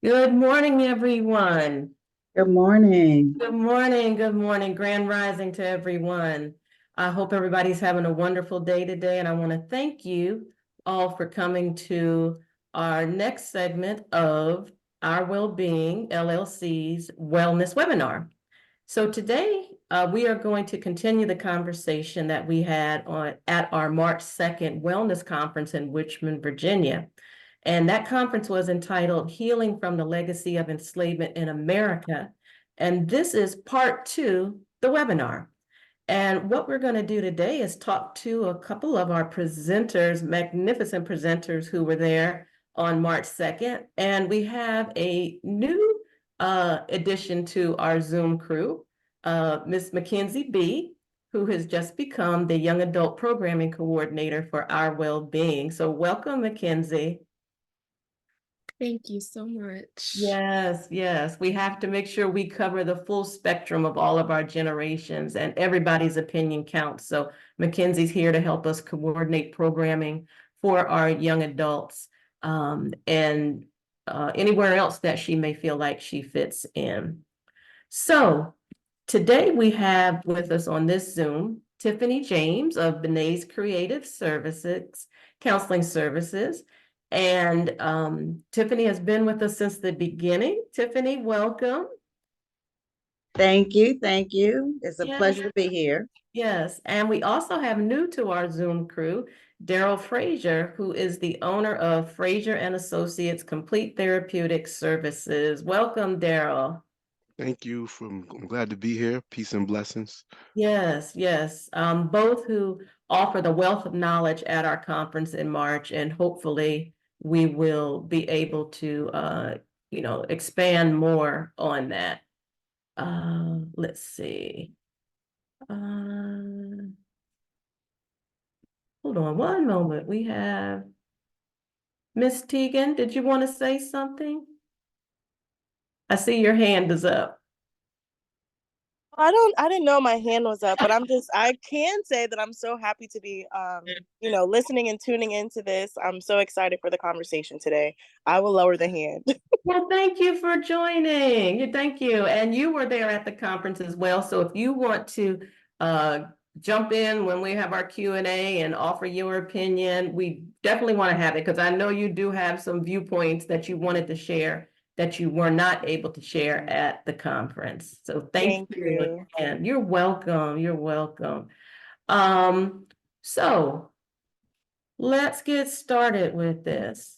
Good morning, everyone. Good morning. Good morning. Good morning. Grand rising to everyone. I hope everybody's having a wonderful day today, and I want to thank you all for coming to our next segment of our Wellbeing LLC's Wellness Webinar. So today, we are going to continue the conversation that we had at our March 2nd Wellness Conference in Richmond, Virginia. And that conference was entitled Healing from the Legacy of Enslavement in America. And this is part two, the webinar. And what we're going to do today is talk to a couple of our presenters, magnificent presenters who were there on March 2nd. And we have a new addition to our Zoom crew, Ms. Mackenzie B., who has just become the Young Adult Programming Coordinator for our Wellbeing. So welcome, Mackenzie. Thank you so much. Yes, yes. We have to make sure we cover the full spectrum of all of our generations, and everybody's opinion counts. So Mackenzie's here to help us coordinate programming for our young adults, and anywhere else that she may feel like she fits in. So today we have with us on this Zoom Tiffany James of Benay's Creative Services, Counseling Services. And Tiffany has been with us since the beginning. Tiffany, welcome. Thank you. Thank you. It's a Yes, pleasure to be here. yes. And we also have new to our Zoom crew, Daryl Frazier, who is the owner of Frazier and Associates Complete Therapeutic Services. Welcome, Daryl. Thank you. I'm glad to be here. Peace and blessings. Yes, yes. Both who offer the wealth of knowledge at our conference in March, and hopefully we will be able to, expand more on that. Let's see. Hold on one moment. We have Miss Tegan. Did you want to say something? I see your hand is up. I didn't know my hand was up, but I can say that I'm so happy to be, listening and tuning into this. I'm so excited for the conversation today. I will lower the hand. Well, thank you for joining. Thank you. And you were there at the conference as well. So if you want to uh, jump in when we have our Q&A and offer your opinion, we definitely want to have it because I know you do have some viewpoints that you wanted to share that you were not able to share at the conference. So thank Thank you you. again. You're welcome. You're welcome. Um, so let's get started with this.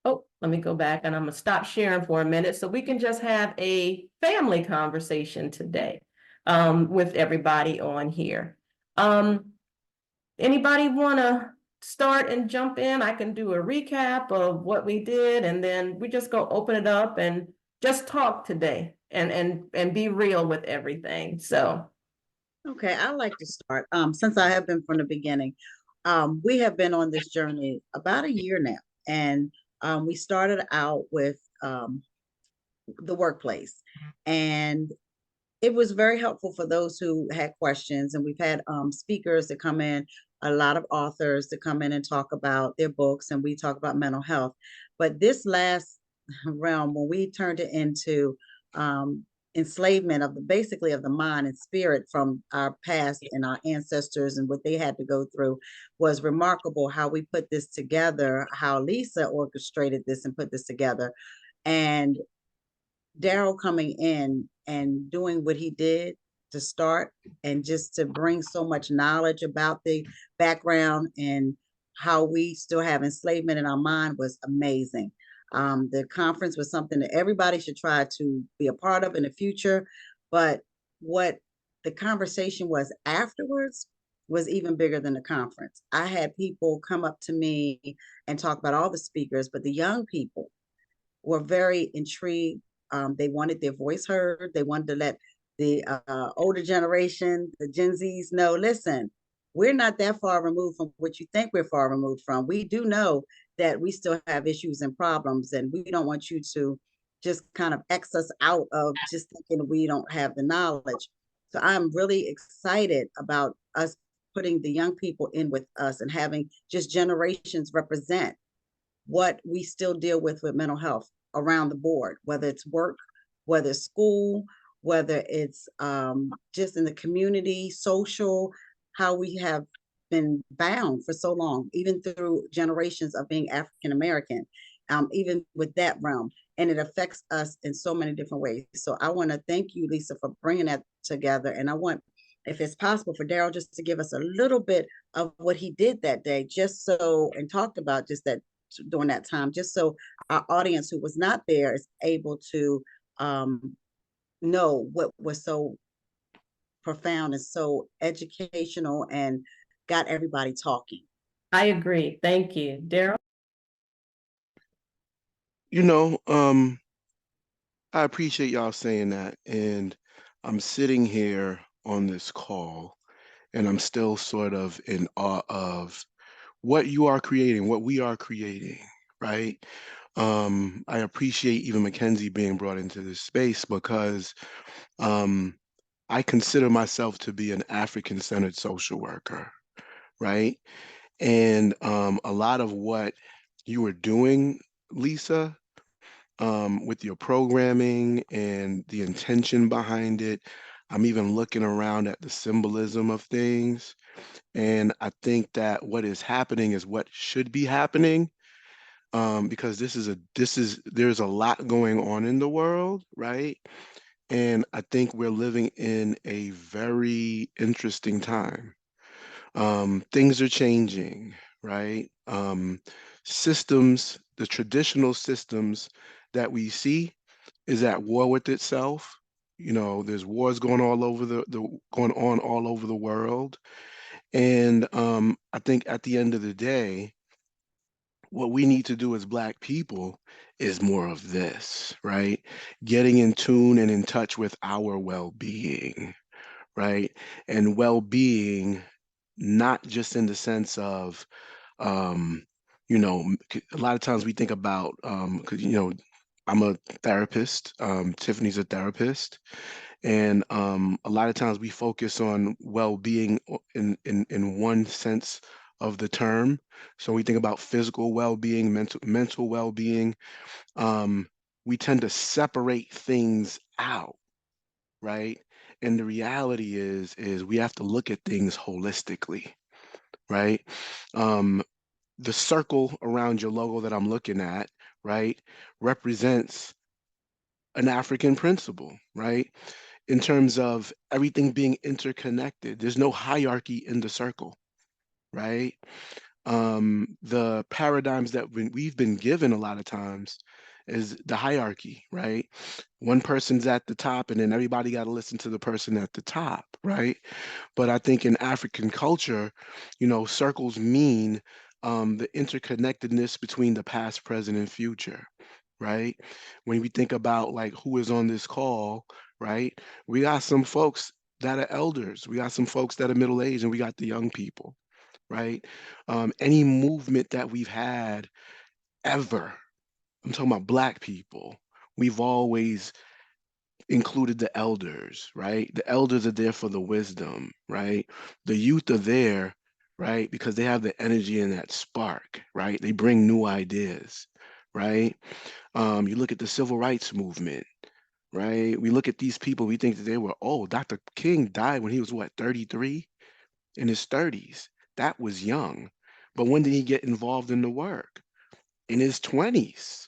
Oh, let me go back and I'm gonna stop sharing for a minute so we can just have a family conversation today with everybody on here. Anybody wanna start and jump in? I can do a recap of what we did and then we just go open it up and just talk today and be real with everything. So Okay, I like to start. Since I have been from the beginning, we have been on this journey about a year now, and we started out with the workplace, and it was very helpful for those who had questions. And we've had speakers that come in, a lot of authors that come in and talk about their books, and we talk about mental health. But this last realm, when we turned it into enslavement of the basically of the mind and spirit from our past and our ancestors and what they had to go through, was remarkable how we put this together, how Lisa orchestrated this and put this together. And Daryl coming in and doing what he did to start and just to bring so much knowledge about the background and how we still have enslavement in our mind was amazing. The conference was something that everybody should try to be a part of in the future. But what the conversation was afterwards was even bigger than the conference. I had people come up to me and talk about all the speakers, but the young people were very intrigued. They wanted their voice heard. They wanted to let the older generation, the Gen Zs, know, listen, we're not that far removed from what you think we're far removed from. We do know that we still have issues and problems, and we don't want you to just kind of X us out of just thinking we don't have the knowledge. So I'm really excited about us putting the young people in with us and having just generations represent what we still deal with mental health. around the board, whether it's work, whether it's school, whether it's just in the community, social, how we have been bound for so long, even through generations of being African American, even with that realm. And it affects us in so many different ways. So I want to thank you, Lisa, for bringing that together. And I want, if it's possible, for Daryl just to give us a little bit of what he did that day, just so, and talked about just that during that time, just so our audience who was not there is able to know what was so profound and so educational and got everybody talking. I agree. Thank you. Daryl? You know, I appreciate y'all saying that. And I'm sitting here on this call, and I'm still sort of in awe of what you are creating, what we are creating, right? I appreciate even Mackenzie being brought into this space because um, I consider myself to be an African-centered social worker, right? And a lot of what you were doing, Lisa, with your programming and the intention behind it, I'm even looking around at the symbolism of things. And I think that what is happening is what should be happening, because there's a lot going on in the world, right? And I think we're living in a very interesting time. Things are changing, right? Systems, the traditional systems that we see is at war with itself. You know, there's wars going going on all over the world. And I think at the end of the day, what we need to do as Black people is more of this, right? Getting in tune and in touch with our well-being, right? And well-being, not just in the sense of, um, a lot of times we think about, 'cause, I'm a therapist, Tiffany's a therapist, and a lot of times we focus on well-being in one sense of the term. So we think about physical well-being, mental well-being. Um, we tend to separate things out, right? And the reality is we have to look at things holistically, right? Um, the circle around your logo that I'm looking at, right, represents an African principle, right? In terms of everything being interconnected. There's no hierarchy in the circle, right? The paradigms that we've been given a lot of times is the hierarchy, right? One person's at the top and then everybody got to listen to the person at the top, right? But I think in African culture, circles mean the interconnectedness between the past, present, and future, right? When we think about like who is on this call, right? We got some folks that are elders, we got some folks that are middle aged, and we got the young people, right? Any movement that we've had ever, I'm talking about Black people, we've always included the elders, right? The elders are there for the wisdom, right? The youth are there, right? Because they have the energy and that spark, right? They bring new ideas, right? You look at the civil rights movement, right? We look at these people, we think that they were old. Dr. King died when he was what, 33? In his 30s. That was young. But when did he get involved in the work? In his 20s,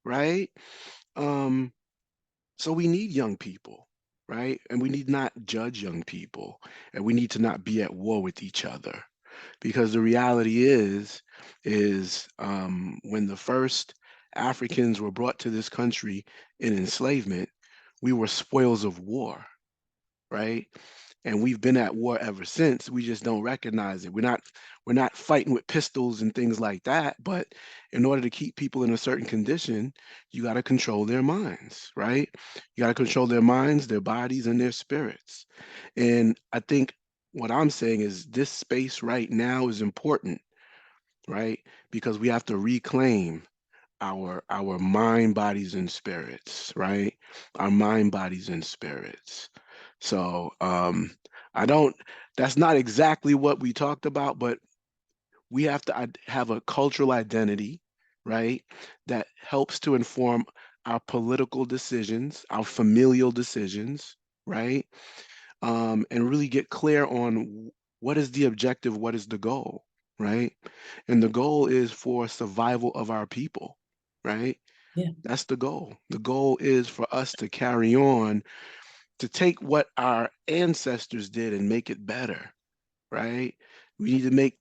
right? Um, so we need young people, right? And we need not judge young people, and we need to not be at war with each other. Because the reality is when the first Africans were brought to this country in enslavement, we were spoils of war, right? And we've been at war ever since. We just don't recognize it. We're not fighting with pistols and things like that, but in order to keep people in a certain condition, you got to control their minds, right? You got to control their minds, their bodies, and their spirits. And I think what I'm saying is this space right now is important, right? Because we have to reclaim our mind, bodies, and spirits, right? Our mind, bodies, and spirits. So I don't, that's not exactly what we talked about, but we have to have a cultural identity, right? That helps to inform our political decisions, our familial decisions, right? And really get clear on what is the objective, what is the goal, right? And the goal is for survival of our people, right? Yeah. That's the goal. The goal is for us to carry on, to take what our ancestors did and make it better, right? We need to make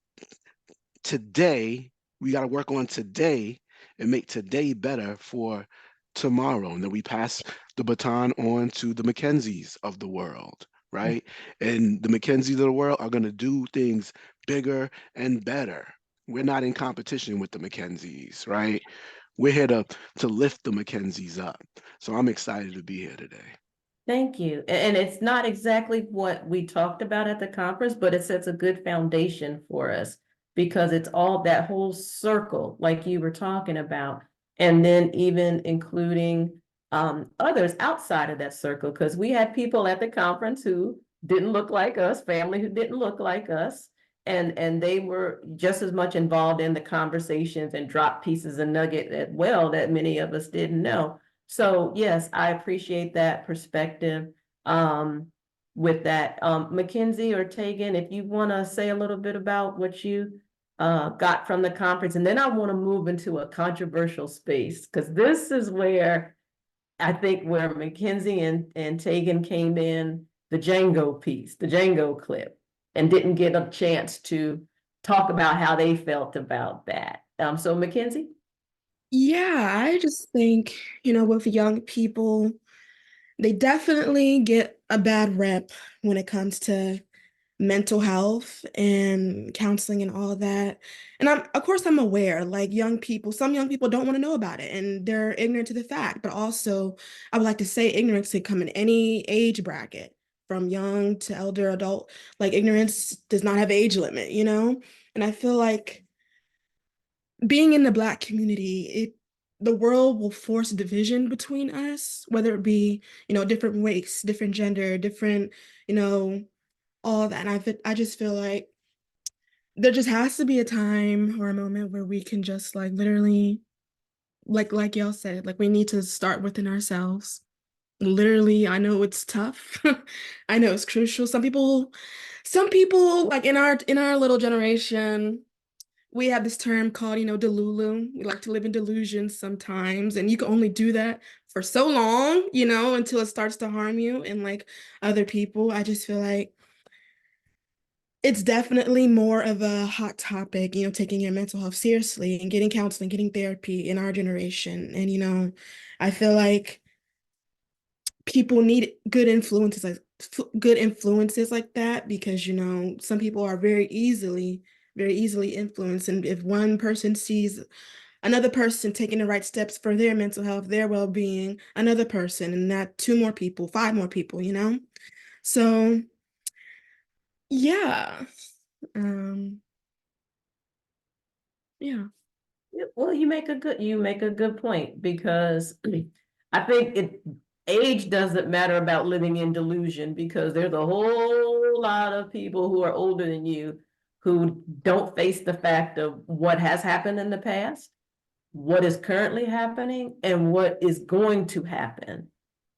today, we got to work on today and make today better for tomorrow. And then we pass the baton on to the Mackenzies of the world, right? And the Mackenzies of the world are going to do things bigger and better. We're not in competition with the Mackenzies, right? We're here to lift the Mackenzies up. So I'm excited to be here today. Thank you. And it's not exactly what we talked about at the conference, but it sets a good foundation for us because it's all that whole circle, like you were talking about, and then even including others outside of that circle, because we had people at the conference who didn't look like us, family who didn't look like us, and they were just as much involved in the conversations and dropped pieces of nugget as well that many of us didn't know. So yes, I appreciate that perspective. With that, Mackenzie or Tegan, if you want to say a little bit about what you got from the conference, and then I want to move into a controversial space because this is where I think where Mackenzie and Tegan came in, the Django piece, the Django clip, and didn't get a chance to talk about how they felt about that. So Mackenzie? Yeah, I just think, with young people, they definitely get a bad rep when it comes to mental health and counseling and all of that. And of course, I'm aware, like some young people don't want to know about it and they're ignorant to the fact. But also, I would like to say ignorance can come in any age bracket, from young to elder adult. Like ignorance does not have age limit. And I feel like being in the Black community, the world will force division between us, whether it be, different race, different gender, different, all that. And I just feel like there just has to be a time or a moment where we can just like literally, like y'all said, like we need to start within ourselves. Literally, I know it's tough. I know it's crucial. Some people like in our little generation, we have this term called, delulu. We like to live in delusions sometimes, and you can only do that for so long, until it starts to harm you and like other people. I just feel like it's definitely more of a hot topic, taking your mental health seriously and getting counseling, getting therapy in our generation. And, I feel like people need good influences like that because, some people are very easily influenced. And if one person sees another person taking the right steps for their mental health, their well-being, another person, and that two more people, five more people. So yeah. Um, yeah. Well, you make a good point because I think age doesn't matter about living in delusion because there's a whole lot of people who are older than you who don't face the fact of what has happened in the past, what is currently happening, and what is going to happen.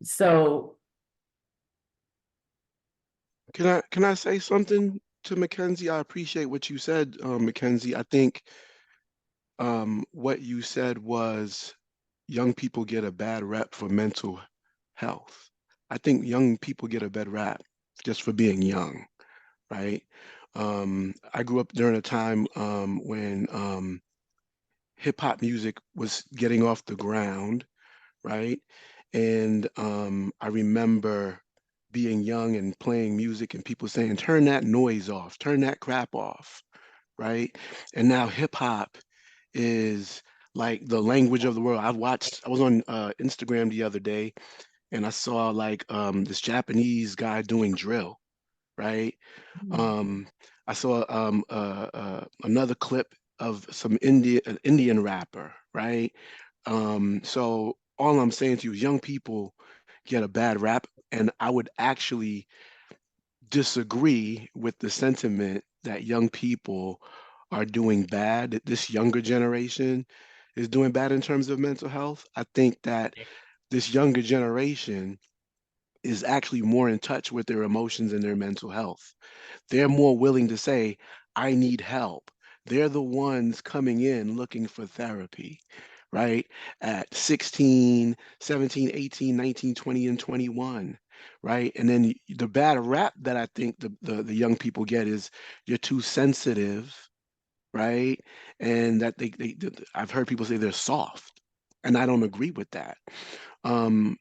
So Can I say something to Mackenzie? I appreciate what you said, Mackenzie. I think what you said was young people get a bad rep for mental health. I think young people get a bad rap just for being young, right? I grew up during a time when hip hop music was getting off the ground, right? And I remember being young and playing music and people saying, turn that noise off, turn that crap off, right? And now hip hop is like the language of the world. I was on Instagram the other day and I saw like this Japanese guy doing drill, right? Um, I saw another clip of an Indian rapper, right? So all I'm saying to you is young people get a bad rap, and I would actually disagree with the sentiment that young people are doing bad. This younger generation is doing bad in terms of mental health. I think that this younger generation is actually more in touch with their emotions and their mental health. They're more willing to say, I need help. They're the ones coming in looking for therapy, right? At 16, 17, 18, 19, 20, and 21, right? And then the bad rap that I think the young people get is you're too sensitive, right? And that I've heard people say they're soft, and I don't agree with that. Um,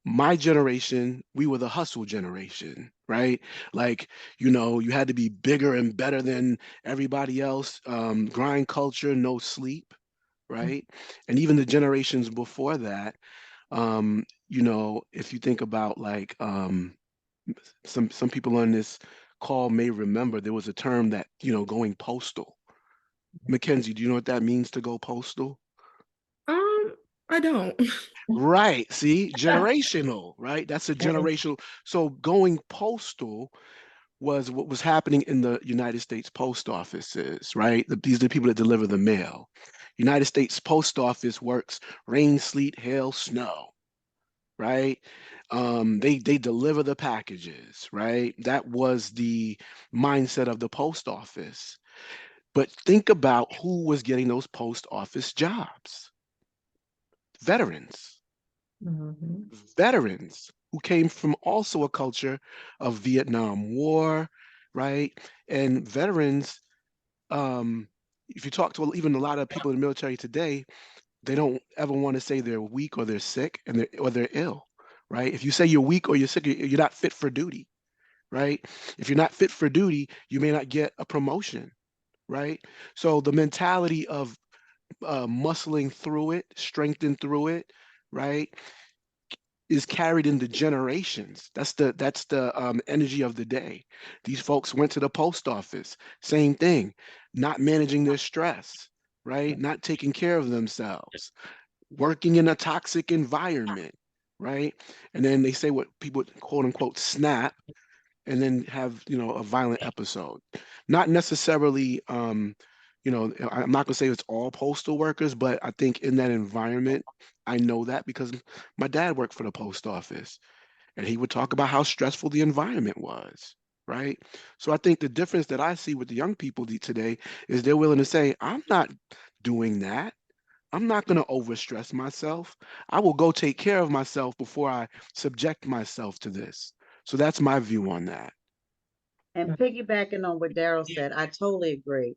my generation, we were the hustle generation, right? Like, you had to be bigger and better than everybody else. Grind culture, no sleep, right? And even the generations before that, if you think about like some people on this call may remember there was a term that, going postal. Mackenzie, do you know what that means to go postal? I don't. Right. See, generational, right? That's a generational. So going postal was what was happening in the United States post offices, right? These are the people that deliver the mail. United States Post Office works rain, sleet, hail, snow, right? They deliver the packages, right? That was the mindset of the post office. But think about who was getting those post office jobs. Veterans. Mhm. Veterans who came from also a culture of Vietnam War, right? And veterans, if you talk to even a lot of people in the military today, they don't ever want to say they're weak or they're sick or they're ill, right? If you say you're weak or you're sick, you're not fit for duty, right? If you're not fit for duty, you may not get a promotion, right? So the mentality of muscling through it, strengthen through it, right, is carried into generations. That's the energy of the day. These folks went to the post office, same thing, not managing their stress, right? Not taking care of themselves, working in a toxic environment, right? And then they say what people quote unquote snap and then have, a violent episode. Not necessarily, I'm not gonna say it's all postal workers, but I think in that environment, I know that because my dad worked for the post office and he would talk about how stressful the environment was, right? So I think the difference that I see with the young people today is they're willing to say, I'm not doing that. I'm not going to overstress myself. I will go take care of myself before I subject myself to this. So that's my view on that. And piggybacking on what Daryl said, I totally agree.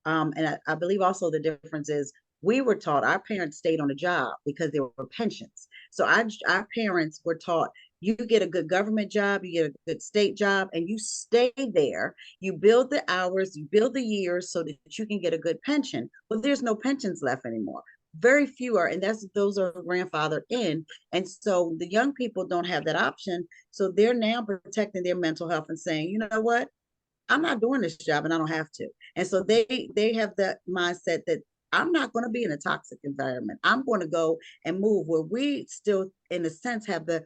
And I believe also the difference is we were taught, our parents stayed on the job because there were pensions. So our parents were taught, you get a good government job, you get a good state job, and you stay there. You build the hours, you build the years so that you can get a good pension. Well, there's no pensions left anymore. Very few are, and those are grandfathered in. And so the young people don't have that option. So they're now protecting their mental health and saying, you know what? I'm not doing this job and I don't have to. And so they have that mindset that I'm not going to be in a toxic environment. I'm going to go and move where we still, in a sense, have the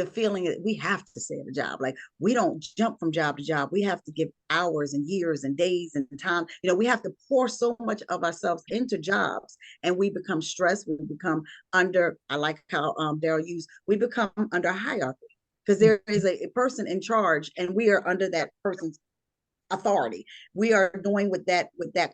feeling that we have to stay at a job. Like we don't jump from job to job. We have to give hours and years and days and time. We have to pour so much of ourselves into jobs and we become stressed. We become under, I like how Daryl used, we become under a hierarchy because there is a person in charge and we are under that person's authority. We are doing what that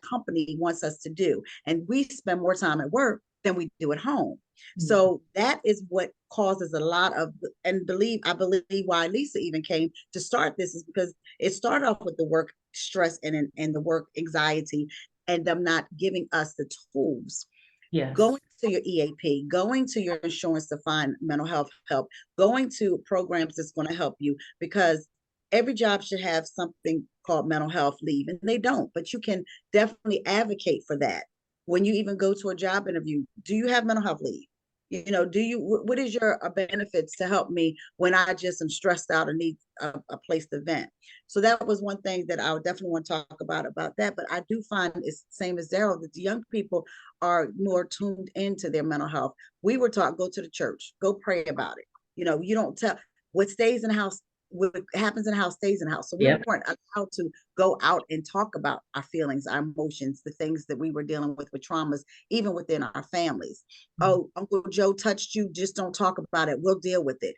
company wants us to do. And we spend more time at work than we do at home. So that is what causes a lot of, and I believe why Lisa even came to start this is because it started off with the work stress and the work anxiety and them not giving us the tools. Yes. Going to your EAP, going to your insurance to find mental health help, going to programs that's going to help you because every job should have something called mental health leave, and they don't, but you can definitely advocate for that. When you even go to a job interview, do you have mental health leave? What is your benefits to help me when I just am stressed out and need a place to vent? So that was one thing that I would definitely want to talk about that. But I do find it's the same as Daryl, that the young people are more tuned into their mental health. We were taught, go to the church, go pray about it. You don't tell what stays in the house what happens in the house stays in the house. So we Yep. weren't allowed to go out and talk about our feelings, our emotions, the things that we were dealing with traumas, even within our families. Oh, Uncle Joe touched you, just don't talk about it. We'll deal with it.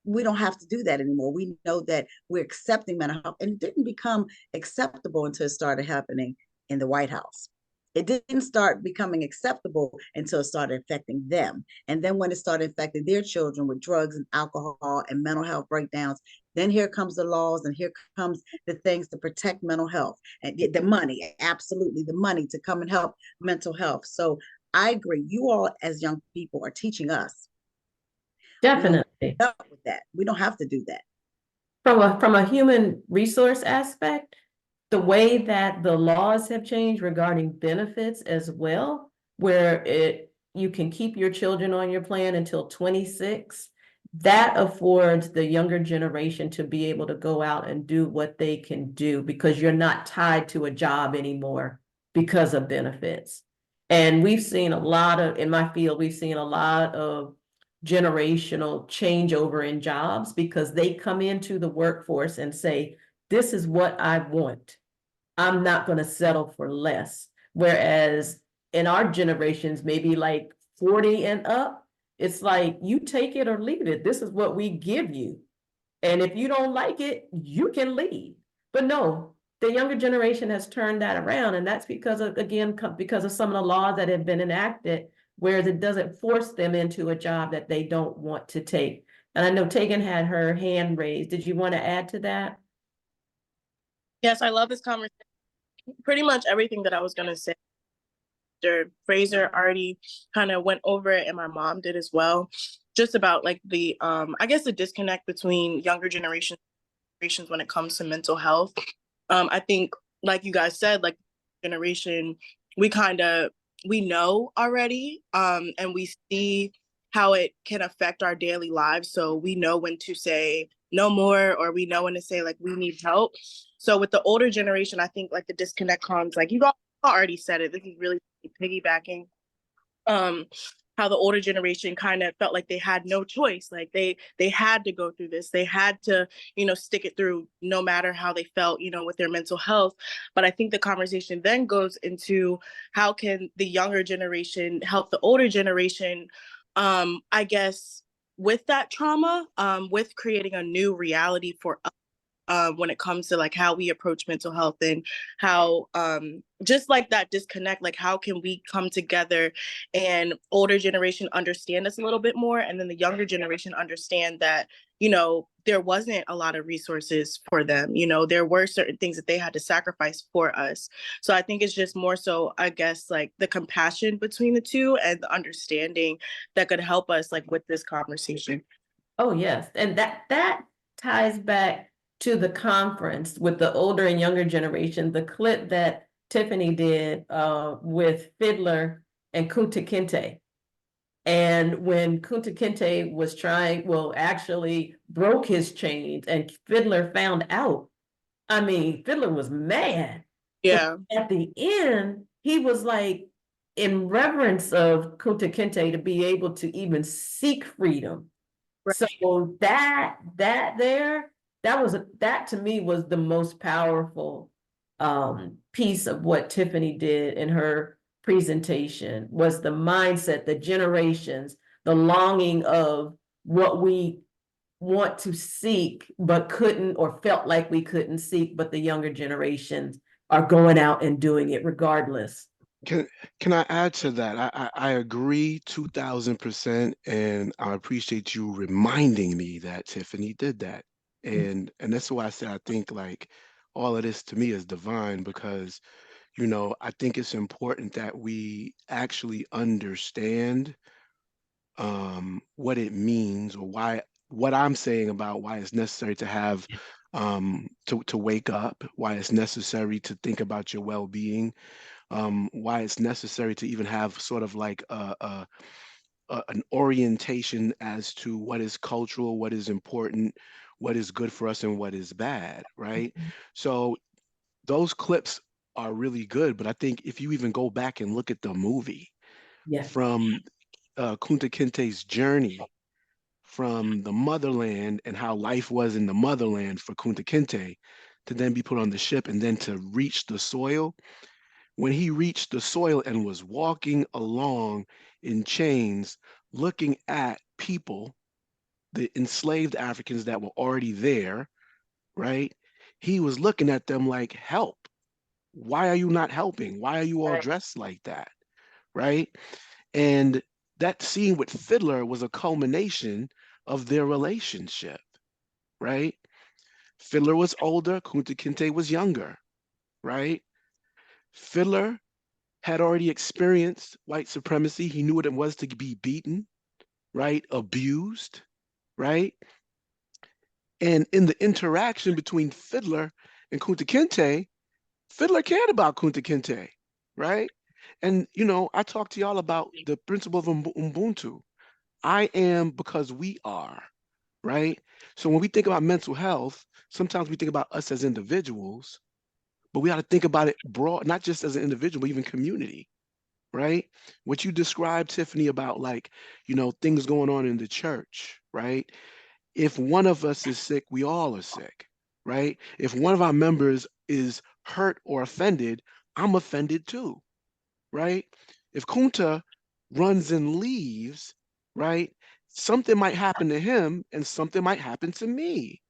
We don't have to do that anymore. We know that we're accepting mental health, and it didn't become acceptable until it started happening in the White House. It didn't start becoming acceptable until it started affecting them. And then when it started affecting their children with drugs and alcohol and mental health breakdowns, then here comes the laws, and here comes the things to protect mental health and the money, absolutely the money to come and help mental health. So I agree. You all as young people are teaching us. Definitely. With that. We don't have to do that. From a human resource aspect, the way that the laws have changed regarding benefits as well, where you can keep your children on your plan until 26, that affords the younger generation to be able to go out and do what they can do because you're not tied to a job anymore because of benefits. And we've seen a lot of, in my field, we've seen a lot of generational changeover in jobs because they come into the workforce and say, this is what I want. I'm not going to settle for less. Whereas in our generations, maybe like 40 and up, it's like, you take it or leave it. This is what we give you. And if you don't like it, you can leave. But no, the younger generation has turned that around. And that's because of, again, because of some of the laws that have been enacted, whereas it doesn't force them into a job that they don't want to take. And I know Tegan had her hand raised. Did you want to add to that? Yes, I love this conversation. Pretty much everything that I was going to say. Fraser already kind of went over it, and my mom did as well, just about like the I guess the disconnect between younger generations when it comes to mental health. I think, like you guys said, like generation, we know already, and we see how it can affect our daily lives. So we know when to say no more, or we know when to say like we need help. So with the older generation, I think like the disconnect comes, like you already said it. This is really piggybacking how the older generation kind of felt like they had no choice, like they had to go through this, they had to stick it through no matter how they felt with their mental health. But I think the conversation then goes into how can the younger generation help the older generation, I guess, with that trauma, with creating a new reality for us, when it comes to like how we approach mental health, and how just like that disconnect, like how can we come together and older generation understand us a little bit more, and then the younger generation understand that there wasn't a lot of resources for them, there were certain things that they had to sacrifice for us. So I think it's just more so, I guess, like the compassion between the two and the understanding that could help us like with this conversation. Oh, yes. And that ties back to the conference with the older and younger generation, the clip that Tiffany did with Fiddler and Kunta Kinte. And when Kunta Kinte was actually broke his chains and Fiddler found out, I mean, Fiddler was mad. Yeah. But at the end, he was like, in reverence of Kunta Kinte to be able to even seek freedom. Right. So that to me was the most powerful piece of what Tiffany did in her presentation, was the mindset, the generations, the longing of what we want to seek but couldn't, or felt like we couldn't seek, but the younger generations are going out and doing it regardless. Can I add to that? I agree 2000%, and I appreciate you reminding me that Tiffany did that. And that's why I said I think like all of this to me is divine, because I think it's important that we actually understand what it means, or what I'm saying about why it's necessary to have to wake up, why it's necessary to think about your well-being, why it's necessary to even have sort of like an orientation as to what is cultural, what is important, what is good for us, and what is bad, right? So those clips are really good, but I think if you even go back and look at the movie Yeah. from Kunta Kinte's journey from the motherland and how life was in the motherland for Kunta Kinte to then be put on the ship and then to reach the soil. When he reached the soil and was walking along in chains, looking at people, the enslaved Africans that were already there, right? He was looking at them like, help. Why are you not helping? Why are you all dressed like that? Right? And that scene with Fiddler was a culmination of their relationship, right? Fiddler was older, Kunta Kinte was younger, right? Fiddler had already experienced white supremacy. He knew what it was to be beaten, right? Abused, right? And in the interaction between Fiddler and Kunta Kinte, Fiddler cared about Kunta Kinte, right? And, I talked to y'all about the principle of Ubuntu. I am because we are, right? So when we think about mental health, sometimes we think about us as individuals, but we got to think about it broad, not just as an individual, but even community, right? What you described, Tiffany, about like, things going on in the church, right? If one of us is sick, we all are sick, right? If one of our members is hurt or offended, I'm offended too, right? If Kunta runs and leaves, right, something might happen to him and something might happen to me,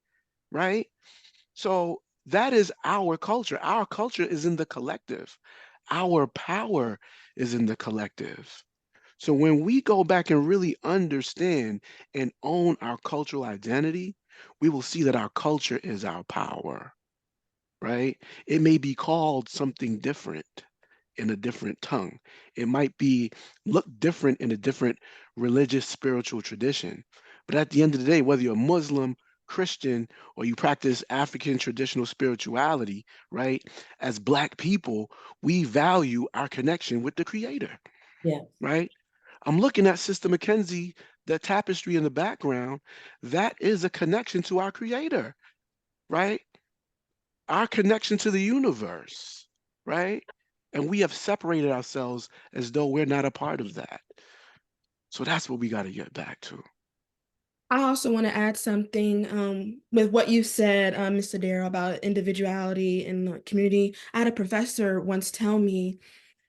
right? So that is our culture. Our culture is in the collective. Our power is in the collective. So when we go back and really understand and own our cultural identity, we will see that our culture is our power, right? It may be called something different in a different tongue. It might be look different in a different religious spiritual tradition. But at the end of the day, whether you're Muslim, Christian, or you practice African traditional spirituality, right? As Black people, we value our connection with the Creator, Yeah. right? I'm looking at Sister Mackenzie, the tapestry in the background. That is a connection to our Creator, right? Our connection to the universe, right? And we have separated ourselves as though we're not a part of that. So that's what we got to get back to. I also want to add something with what you said, Mr. Darrell, about individuality and the community. I had a professor once tell me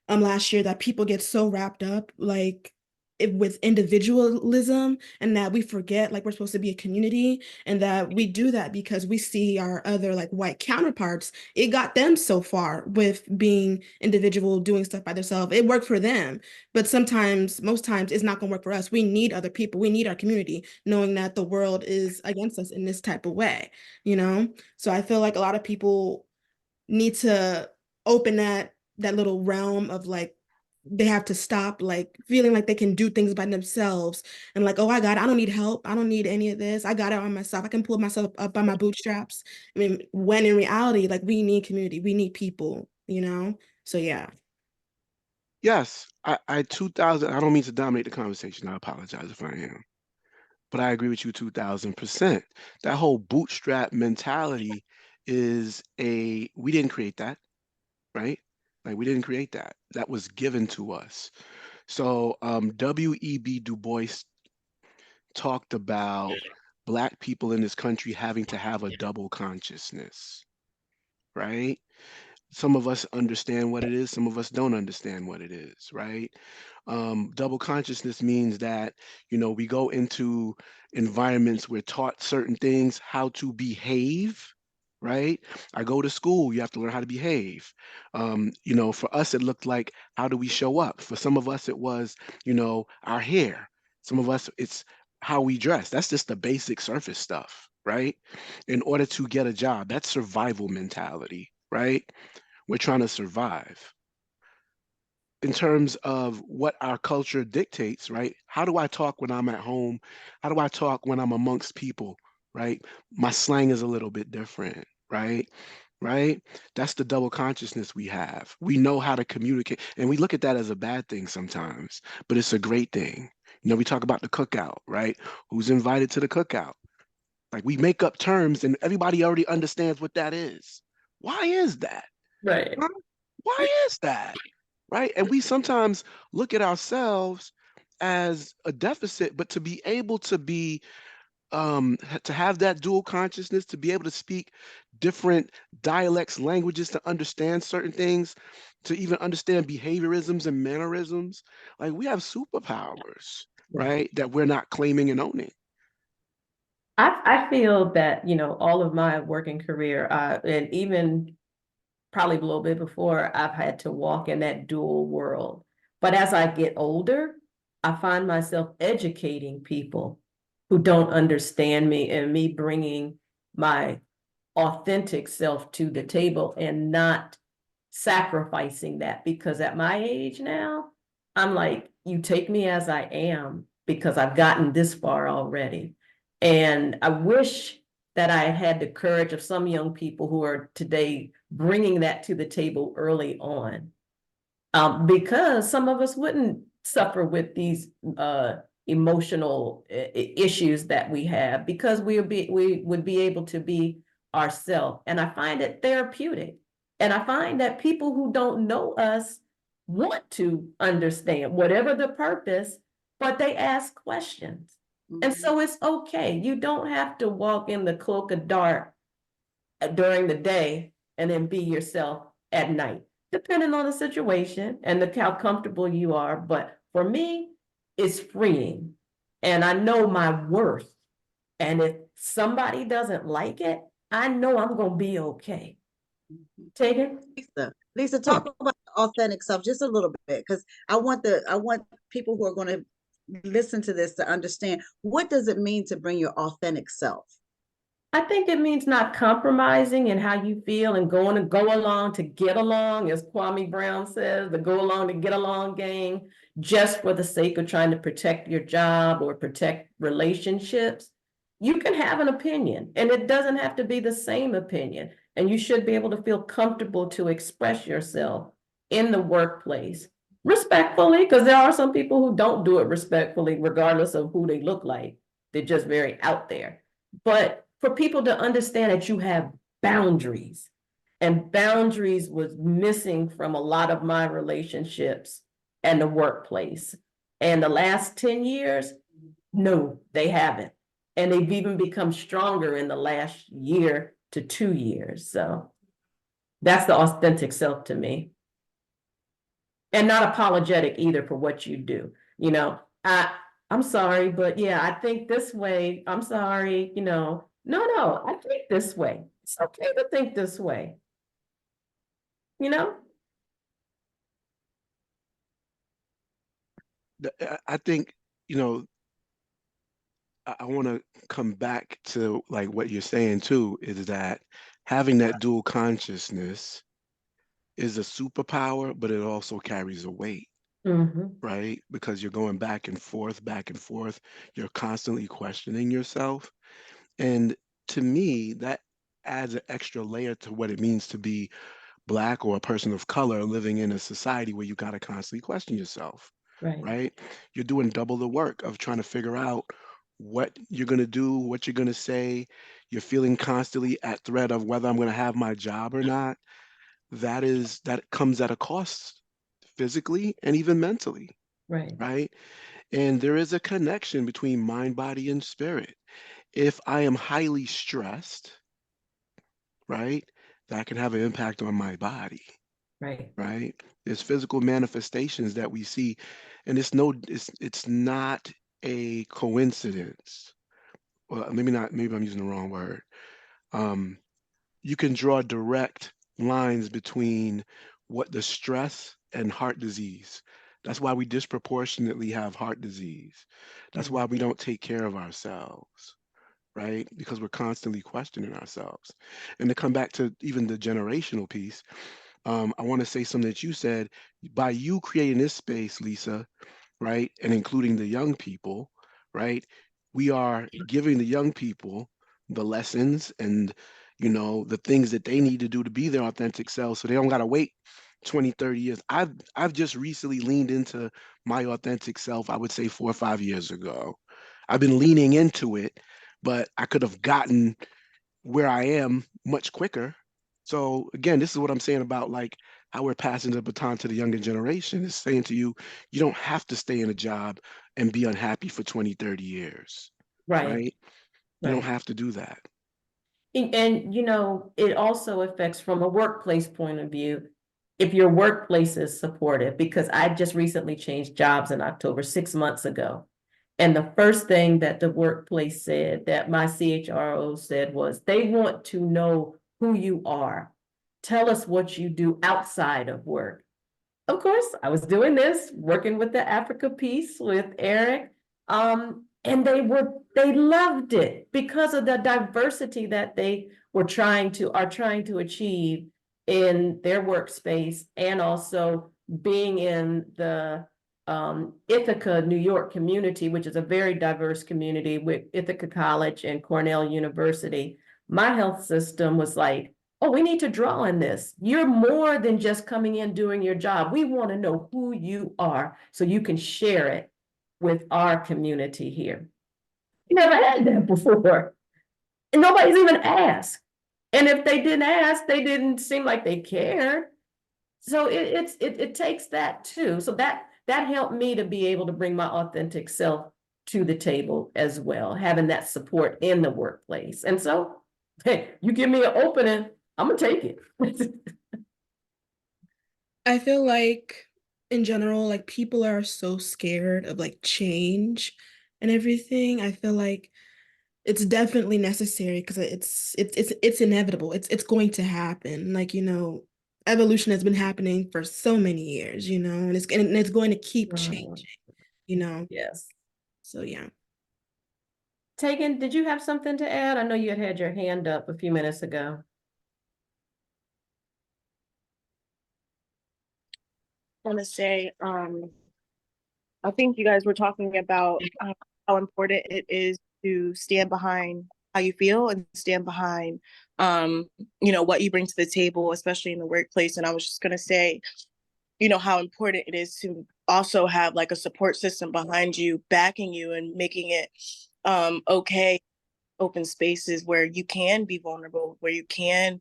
last year that people get so wrapped up with individualism, and that we forget like we're supposed to be a community, and that we do that because we see our other like white counterparts. It got them so far with being individual, doing stuff by themselves. It worked for them, but sometimes, most times, it's not going to work for us. We need other people. We need our community, knowing that the world is against us in this type of way, you know? So I feel like a lot of people need to open that little realm of like they have to stop like feeling like they can do things by themselves and like, oh, I got it. I don't need help. I don't need any of this. I got it on myself. I can pull myself up by my bootstraps. I mean, when in reality, like we need community, we need people, you know? So yeah. Yes, I 2000, I don't mean to dominate the conversation. I apologize if I am. But I agree with you 2000%. That whole bootstrap mentality we didn't create that, right? Like we didn't create that. That was given to us. So W.E.B. Du Bois talked about Black people in this country having to have a double consciousness, right? Some of us understand what it is, some of us don't understand what it is, right? Double consciousness means that, we go into environments, we're taught certain things, how to behave, right? I go to school, you have to learn how to behave. For us, it looked like, how do we show up? For some of us, it was, our hair. Some of us, it's how we dress. That's just the basic surface stuff, right? In order to get a job, that's survival mentality, right? We're trying to survive. In terms of what our culture dictates, right? How do I talk when I'm at home? How do I talk when I'm amongst people, right? My slang is a little bit different, right? Right? That's the double consciousness we have. We know how to communicate, and we look at that as a bad thing sometimes, but it's a great thing. We talk about the cookout, right? Who's invited to the cookout? Like we make up terms and everybody already understands what that is. Why is that? Right. Why is that? Right? And we sometimes look at ourselves as a deficit, but to be able to be to have that dual consciousness, to be able to speak different dialects, languages, to understand certain things, to even understand behaviorisms and mannerisms. Like we have superpowers, right? That we're not claiming and owning. I feel that, all of my working career, and even probably a little bit before, I've had to walk in that dual world. But as I get older, I find myself educating people who don't understand me, and me bringing my authentic self to the table and not sacrificing that, because at my age now, I'm like, you take me as I am because I've gotten this far already. And I wish that I had the courage of some young people who are today bringing that to the table early on. Because some of us wouldn't suffer with these emotional issues that we have, because we would be able to be ourselves. And I find it therapeutic. And I find that people who don't know us want to understand whatever the purpose, but they ask questions. And Mhm. so it's okay. You don't have to walk in the cloak of dark during the day and then be yourself at night, depending on the situation and how comfortable you are. But for me, it's freeing. And I know my worth. And if somebody doesn't like it, I know I'm going to be okay. Take it. Lisa, talk about authentic self just a little bit, because I want people who are going to listen to this to understand, what does it mean to bring your authentic self? I think it means not compromising in how you feel and going to go along to get along, as Kwame Brown says, the go along to get along game, just for the sake of trying to protect your job or protect relationships. You can have an opinion, and it doesn't have to be the same opinion. And you should be able to feel comfortable to express yourself in the workplace respectfully, because there are some people who don't do it respectfully, regardless of who they look like. They're just very out there. But for people to understand that you have boundaries, and boundaries was missing from a lot of my relationships and the workplace. And the last 10 years, no, they haven't. And they've even become stronger in the last year to 2 years. So that's the authentic self to me. And not apologetic either for what you do. I'm sorry, but yeah, I think this way. I'm sorry, no, I think this way. It's okay to think this way, you know? I think, you know, I want to come back to like what you're saying too, is that having that dual consciousness is a superpower, but it also carries a weight, Mm-hmm. right? Because you're going back and forth, back and forth. You're constantly questioning yourself. And to me, that adds an extra layer to what it means to be Black or a person of color living in a society where you got to constantly question yourself, Right, right? You're doing double the work of trying to figure out what you're going to do, what you're going to say. You're feeling constantly at threat of whether I'm going to have my job or not. That comes at a cost physically and even mentally, right, right? And there is a connection between mind, body, and spirit. If I am highly stressed, right, that can have an impact on my body, right, right? There's physical manifestations that we see, and it's not a coincidence. Well, maybe not, maybe I'm using the wrong word. Um, you can draw direct lines between what the stress and heart disease. That's why we disproportionately have heart disease. That's right, why we don't take care of ourselves, right? Because we're constantly questioning ourselves. And to come back to even the generational piece, I want to say something that you said. By you creating this space, Lisa, right, and including the young people, right, we are giving the young people the lessons and, the things that they need to do to be their authentic selves, so they don't got to wait 20, 30 years. I've just recently leaned into my authentic self, I would say 4 or 5 years ago. I've been leaning into it, but I could have gotten where I am much quicker. So again, this is what I'm saying about like how we're passing the baton to the younger generation is saying to you, you don't have to stay in a job and be unhappy for 20, 30 years, Right, right? You don't right. have to do that. And, it also affects from a workplace point of view, if your workplace is supportive, because I just recently changed jobs in October, 6 months ago. And the first thing that the workplace said, that my CHRO said, was they want to know who you are. Tell us what you do outside of work. Of course, I was doing this, working with the Africa piece with Eric. And they loved it because of the diversity that they are trying to achieve in their workspace, and also being in the Ithaca, New York community, which is a very diverse community with Ithaca College and Cornell University. My health system was like, oh, we need to draw on this. You're more than just coming in doing your job. We want to know who you are so you can share it with our community here. You never had that before. And nobody's even asked. And if they didn't ask, they didn't seem like they cared. So it takes that too. So that helped me to be able to bring my authentic self to the table as well, having that support in the workplace. And so, hey, you give me an opening, I'm gonna take it. I feel like in general, like people are so scared of like change and everything. I feel like it's definitely necessary because it's inevitable. It's going to happen. Like, evolution has been happening for so many years, and it's going to keep changing, you know. Yes. So yeah. Tegan, did you have something to add? I know you had your hand up a few minutes ago. I want to say, I think you guys were talking about how important it is to stand behind how you feel and stand behind, what you bring to the table, especially in the workplace. And I was just going to say, how important it is to also have like a support system behind you, backing you and making it okay, open spaces where you can be vulnerable, where you can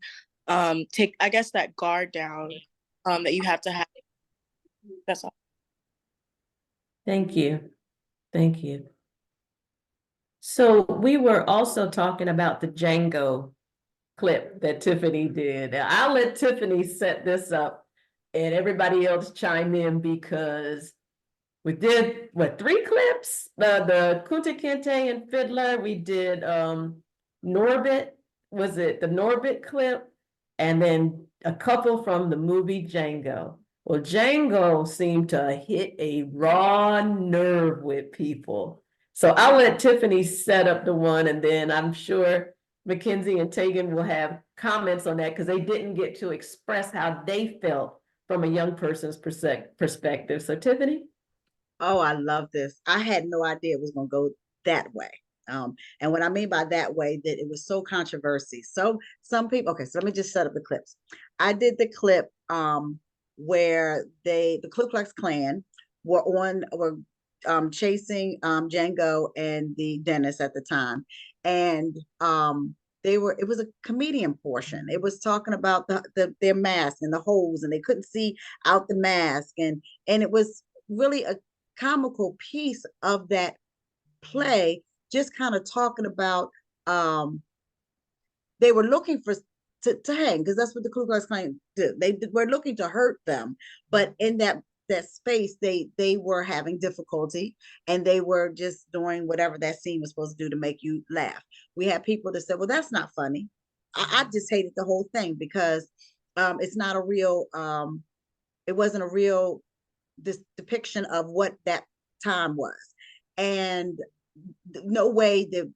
take, I guess, that guard down that you have to have. That's all. Thank you. Thank you. So we were also talking about the Django clip that Tiffany did. I'll let Tiffany set this up and everybody else chime in, because we did what, 3 clips? The Kunta Kinte and Fiddler. We did Norbit. Was it the Norbit clip? And then a couple from the movie Django. Well, Django seemed to hit a raw nerve with people. So I'll let Tiffany set up the one, and then I'm sure Mackenzie and Tegan will have comments on that, because they didn't get to express how they felt from a young person's perspective. So Tiffany? Oh, I love this. I had no idea it was going to go that way. And what I mean by that way, that it was so controversy. So some people, okay, so let me just set up the clips. I did the clip where the Ku Klux Klan were chasing Django and the dentist at the time. And it was a comedian portion. It was talking about their mask and the holes, and they couldn't see out the mask. And it was really a comical piece of that play, just kind of talking about they were looking for to hang, because that's what the Ku Klux Klan did. They were looking to hurt them, but in that space, they were having difficulty, and they were just doing whatever that scene was supposed to do to make you laugh. We had people that said, "Well, that's not funny." I just hated the whole thing because it's not a real. It wasn't a real this depiction of what that time was, and no way that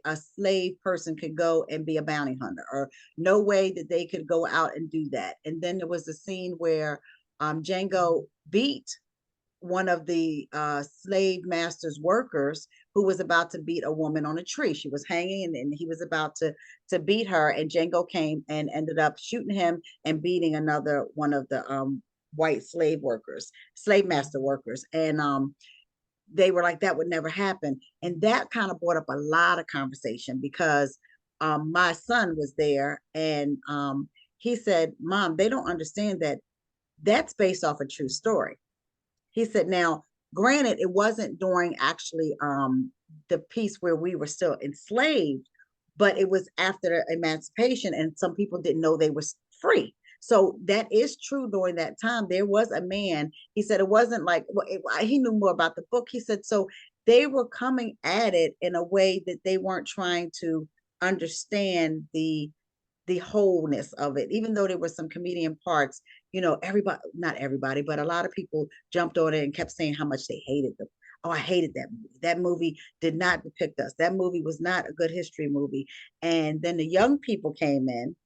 a slave person could go and be a bounty hunter, or no way that they could go out and do that. And then there was a scene where Django beat one of the slave master's workers, who was about to beat a woman on a tree. She was hanging, and he was about to beat her, and Django came and ended up shooting him and beating another one of the white slave master workers. And they were like, that would never happen. And that kind of brought up a lot of conversation, because my son was there, and he said, "Mom, they don't understand that that's based off a true story. He said, now, granted, it wasn't during actually the piece where we were still enslaved, but it was after the emancipation, and some people didn't know they were free. So that is true. During that time, there was a man. He said it wasn't like, well, he knew more about the book. He said, so they were coming at it in a way that they weren't trying to understand the wholeness of it, even though there were some comedian parts. Everybody, not everybody, but a lot of people jumped on it and kept saying how much they hated them. Oh, I hated that movie. That movie did not depict us. That movie was not a good history movie. And then the young people came in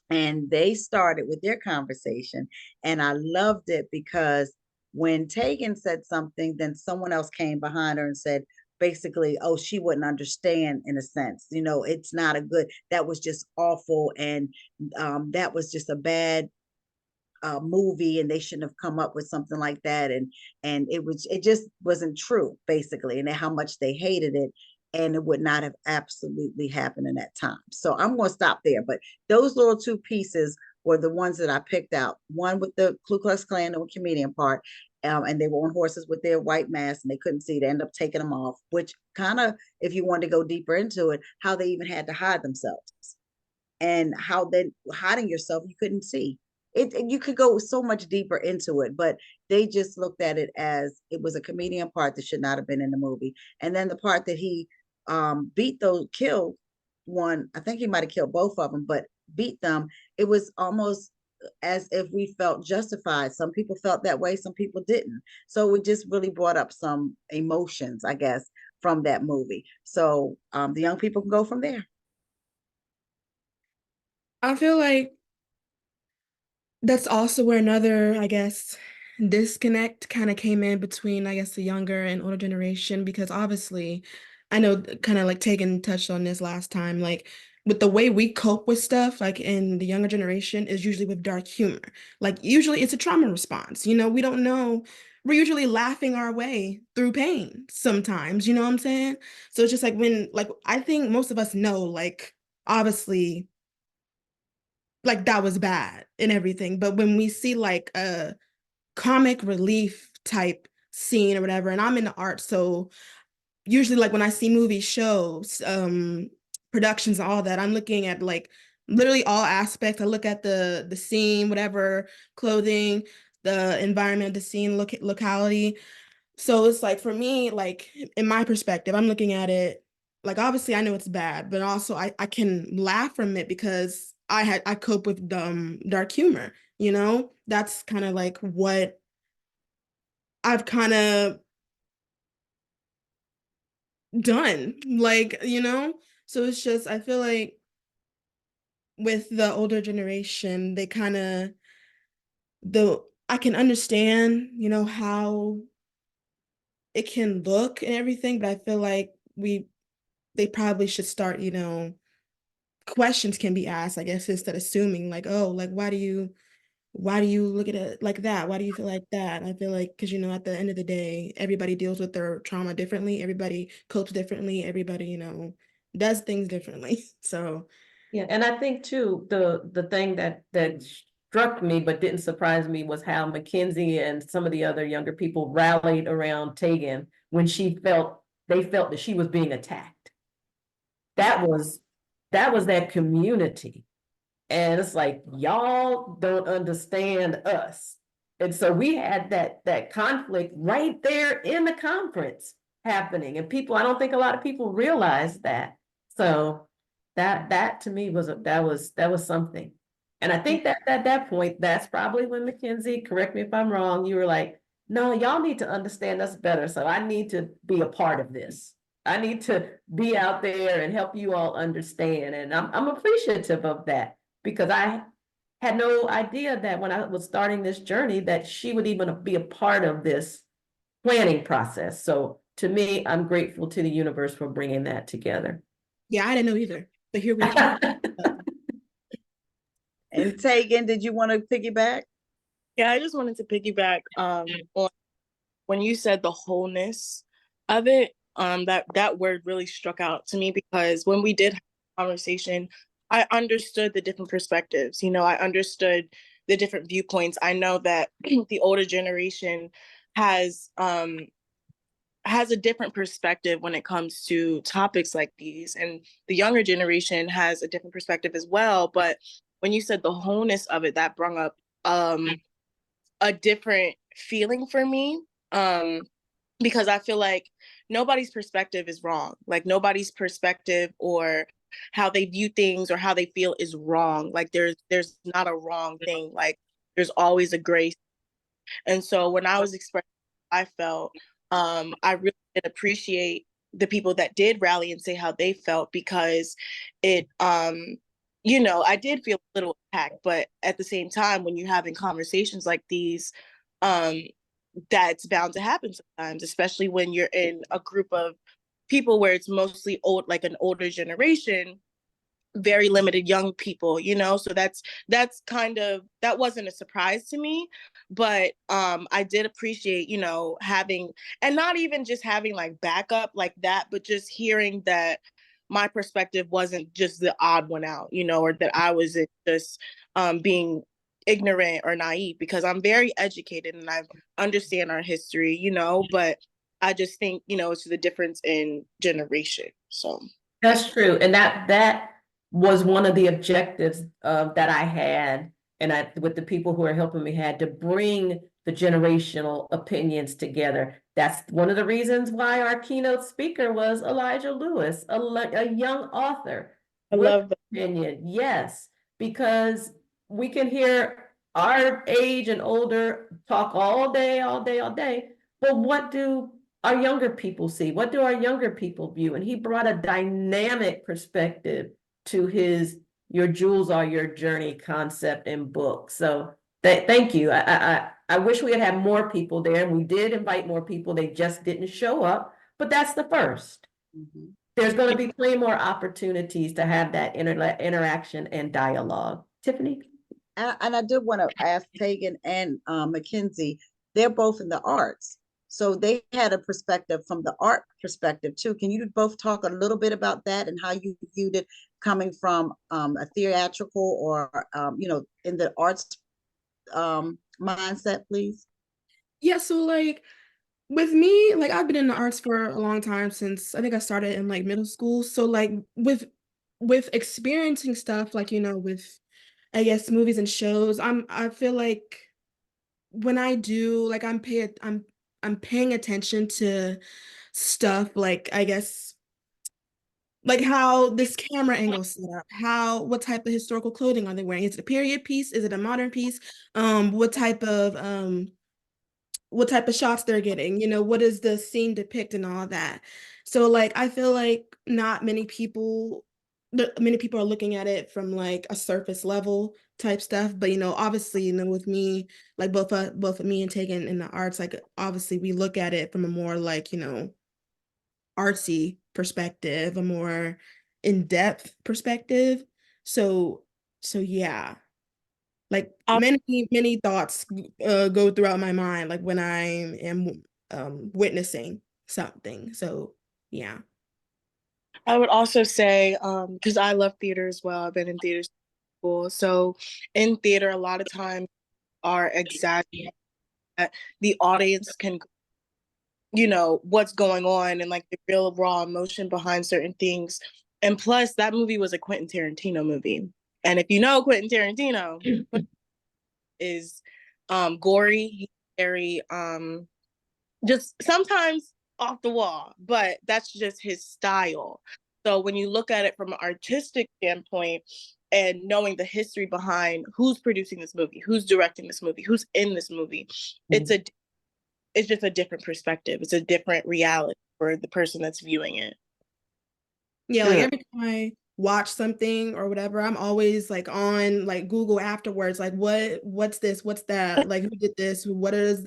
and they started with their conversation. And I loved it because when Tegan said something, then someone else came behind her and said, basically, oh, she wouldn't understand, in a sense. It's not a good, that was just awful. And that was just a bad movie, and they shouldn't have come up with something like that. And it just wasn't true, basically, and how much they hated it. And it would not have absolutely happened in that time. So I'm going to stop there. But those little two pieces were the ones that I picked out. One with the Ku Klux Klan and comedian part, and they were on horses with their white masks, and they couldn't see. They ended up taking them off, which kind of, if you wanted to go deeper into it, how they even had to hide themselves, and how then hiding yourself, you couldn't see. You could go so much deeper into it, but they just looked at it as it was a comedian part that should not have been in the movie. And then the part that he killed one, I think he might have killed both of them, but beat them, it was almost as if we felt justified. Some people felt that way, some people didn't. So it just really brought up some emotions, I guess, from that movie. So the young people can go from there. I feel like that's also where another, I guess, disconnect kind of came in between, I guess, the younger and older generation, because obviously, I know kind of like Tegan touched on this last time, like with the way we cope with stuff, like in the younger generation, is usually with dark humor. Like usually it's a trauma response. We don't know. We're usually laughing our way through pain sometimes, you know what I'm saying? So it's just like I think most of us know, like, obviously, like that was bad and everything. But when we see like a comic relief type scene or whatever, and I'm in the art, so usually like when I see movies, shows, productions and all that, I'm looking at like literally all aspects. I look at the scene, whatever, clothing, the environment, the scene, locality. So it's like, for me, like in my perspective, I'm looking at it like, obviously I know it's bad, but also I can laugh from it because I cope with dark humor, That's kind of like what I've kind of done, like, So it's just, I feel like with the older generation, they kind of, though I can understand, how it can look and everything, but I feel like they probably should start, questions can be asked, I guess, instead of assuming like, oh, like, why do you look at it like that? Why do you feel like that? I feel like, because, at the end of the day, everybody deals with their trauma differently. Everybody copes differently. Everybody, does things differently. So Yeah, and I think too, the thing that struck me but didn't surprise me was how Mackenzie and some of the other younger people rallied around Tegan when they felt that she was being attacked. That was that community. And it's like, y'all don't understand us. And so we had that conflict right there in the conference happening. And I don't think a lot of people realize that. So that to me that was something. And I think that at that point, that's probably when Mackenzie, correct me if I'm wrong, you were like, no, y'all need to understand us better. So I need to be a part of this. I need to be out there and help you all understand. And I'm appreciative of that, because I had no idea that when I was starting this journey that she would even be a part of this planning process. So to me, I'm grateful to the universe for bringing that together. yeah, I didn't know either, but here we are. And Tegan, did you want to piggyback? Yeah, I just wanted to piggyback on when you said the wholeness of it. That word really struck out to me, because when we did have a conversation, I understood the different perspectives. I understood the different viewpoints. I know that the older generation has a different perspective when it comes to topics like these, and the younger generation has a different perspective as well. But when you said the wholeness of it, that brought up a different feeling for me, because I feel like nobody's perspective is wrong. Like nobody's perspective or how they view things or how they feel is wrong. Like there's not a wrong thing. Like there's always a gray. And so when I was expressing how I felt, I really did appreciate the people that did rally and say how they felt, because it, I did feel a little attacked. But at the same time, when you're having conversations like these, um, that's bound to happen sometimes, especially when you're in a group of people where it's mostly old, like an older generation, very limited young people, so that's kind of, that wasn't a surprise to me. But I did appreciate, having, and not even just having like backup like that, but just hearing that my perspective wasn't just the odd one out, or that I wasn't just being ignorant or naive, because I'm very educated and I understand our history, but I just think, it's the difference in generation. So That's true. And that was one of the objectives that I had, and with the people who are helping me, had to bring the generational opinions together. That's one of the reasons why our keynote speaker was Elijah Lewis, a young author I with love that. opinion. Yes, because we can hear our age and older talk all day, all day, all day. But what do our younger people see? What do our younger people view? And he brought a dynamic perspective to his "Your Jewels Are Your Journey" concept and book. So thank you. I wish we had more people there, and we did invite more people. They just didn't show up, but that's the first. Mhm. There's going to be plenty more opportunities to have that interaction and dialogue. Tiffany? And I did want to ask Tegan and Mackenzie, they're both in the arts. So they had a perspective from the art perspective too. Can you both talk a little bit about that and how you viewed it coming from a theatrical or, in the arts mindset, please? Yeah, so like with me, like I've been in the arts for a long time, since I think I started in like middle school. So like with experiencing stuff like, with I guess movies and shows, I feel like when I do, like I'm paying attention to stuff like, I guess, like how this camera angle is set up, what type of historical clothing are they wearing? Is it a period piece? Is it a modern piece? What type of shots they're getting, what does the scene depict and all that. So like I feel like not many people many people are looking at it from like a surface level type stuff, but obviously, with me, like both of me and Tegan in the arts, like obviously we look at it from a more like, artsy perspective, a more in-depth perspective. So yeah, like many thoughts go throughout my mind, like when I am witnessing something. So yeah. I would also say, because I love theater as well. I've been in theater school. So in theater, a lot of times are exactly that the audience can, what's going on and like the real raw emotion behind certain things. And plus, that movie was a Quentin Tarantino movie. And if you know Quentin Tarantino, is gory, he's very just sometimes off the wall, but that's just his style. So when you look at it from an artistic standpoint and knowing the history behind who's producing this movie, who's directing this movie, who's in this movie, it's just a different perspective. It's a different reality for the person that's viewing it. Yeah, like Yeah, every time I watch something or whatever, I'm always like on like Google afterwards, like what's this, what's that, like who did this, what is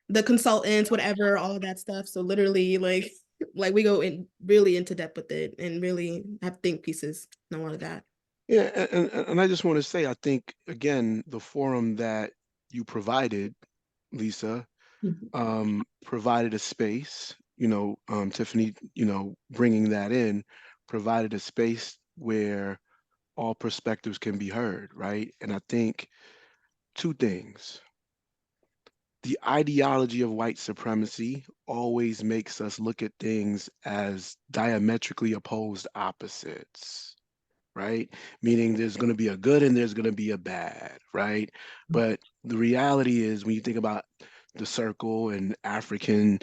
the consultants, whatever, all of that stuff. So literally like we go in really into depth with it and really have think pieces and all of that. yeah, and I just want to say, I think again, the forum that you provided, Lisa, provided a space. Tiffany, bringing that in, provided a space where all perspectives can be heard, right? And I think two things. The ideology of white supremacy always makes us look at things as diametrically opposed opposites, right? Meaning there's going to be a good and there's going to be a bad, right? But the reality is when you think about the circle and African,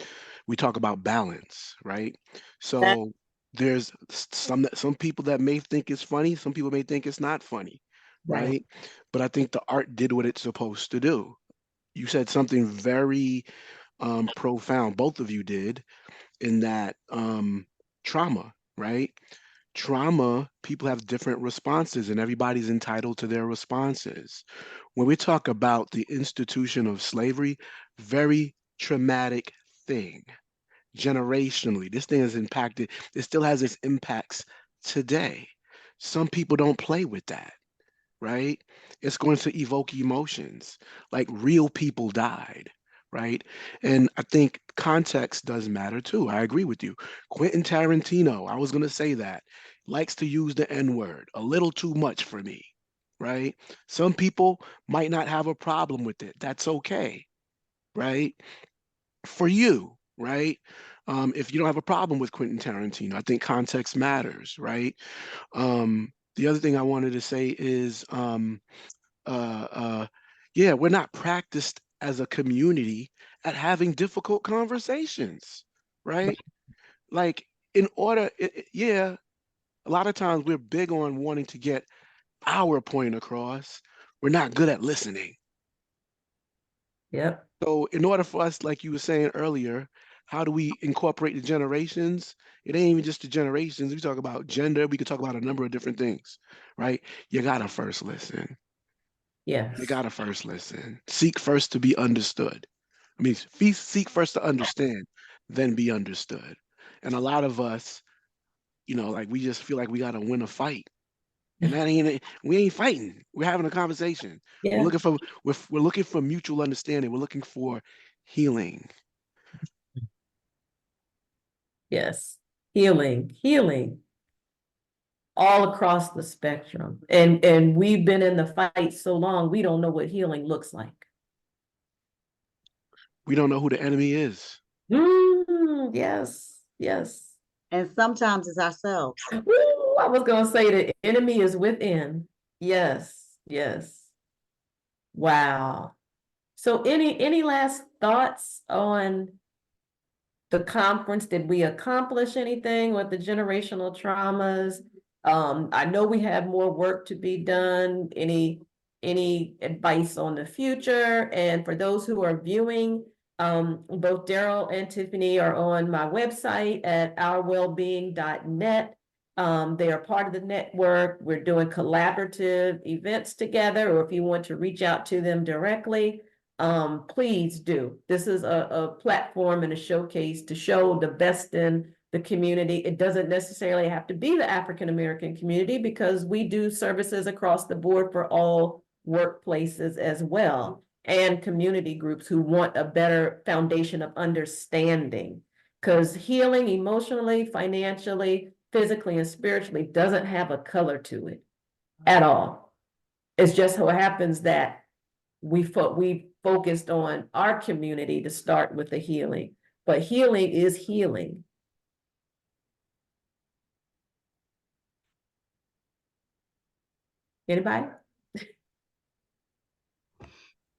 we talk about balance, right? That So there's some people that may think it's funny, some people may think it's not funny, Right. right? But I think the art did what it's supposed to do. You said something very profound, both of you did, in that trauma, right? Trauma, people have different responses, and everybody's entitled to their responses. When we talk about the institution of slavery, very traumatic thing. Generationally, this thing has impacted, it still has its impacts today. Some people don't play with that, right? It's going to evoke emotions like real people died, right? And I think context does matter too. I agree with you. Quentin Tarantino, I was going to say that, likes to use the N word a little too much for me, right? Some people might not have a problem with it. That's okay, right? For you, right? If you don't have a problem with Quentin Tarantino, I think context matters, right? The other thing I wanted to say is uh, uh, yeah, we're not practiced as a community at having difficult conversations, right? Like, in order, yeah, a lot of times we're big on wanting to get our point across. We're not good at listening. Yep. So, in order for us, like you were saying earlier, how do we incorporate the generations? It ain't even just the generations. We talk about gender. We could talk about a number of different things, right? You gotta first listen. You Yes. gotta first listen. Seek first to be understood. I mean, seek first to understand, then be understood. And a lot of us, like we just feel like we gotta win a fight, and that ain't it. We ain't fighting. We're having a conversation. We're Yeah. looking for we're looking for mutual understanding. We're looking for healing. Yes. Healing. Healing. All across the spectrum. And we've been in the fight so long, we don't know what healing looks like. We don't know who the enemy is. Yes. Yes. And sometimes it's ourselves. Woo, I was gonna say the enemy is within. Yes. Yes. Wow. So any last thoughts on the conference? Did we accomplish anything with the generational traumas? I know we have more work to be done. Any advice on the future? And for those who are viewing, both Daryl and Tiffany are on my website at ourwellbeing.net. They are part of the network. We're doing collaborative events together, or if you want to reach out to them directly, please do. This is a platform and a showcase to show the best in the community. It doesn't necessarily have to be the African American community because we do services across the board for all workplaces as well, and community groups who want a better foundation of understanding. Because healing emotionally, financially, physically, and spiritually doesn't have a color to it at all. It's just so happens that we focused on our community to start with the healing, but healing is healing. Anybody?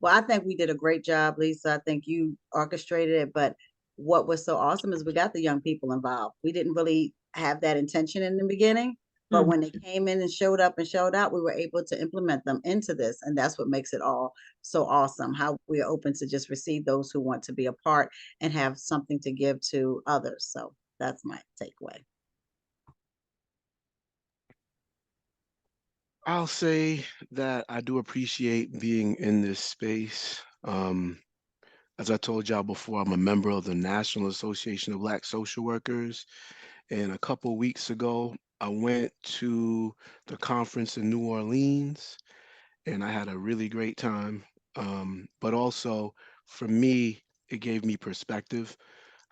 Well, I think we did a great job, Lisa. I think you orchestrated it, but what was so awesome is we got the young people involved. We didn't really have that intention in the beginning, but when they came in and showed up and showed out, we were able to implement them into this. And that's what makes it all so awesome, how we are open to just receive those who want to be a part and have something to give to others. So that's my takeaway. I'll say that I do appreciate being in this space. As I told y'all before, I'm a member of the National Association of Black Social Workers. And a couple weeks ago, I went to the conference in New Orleans and I had a really great time. But also, for me, it gave me perspective.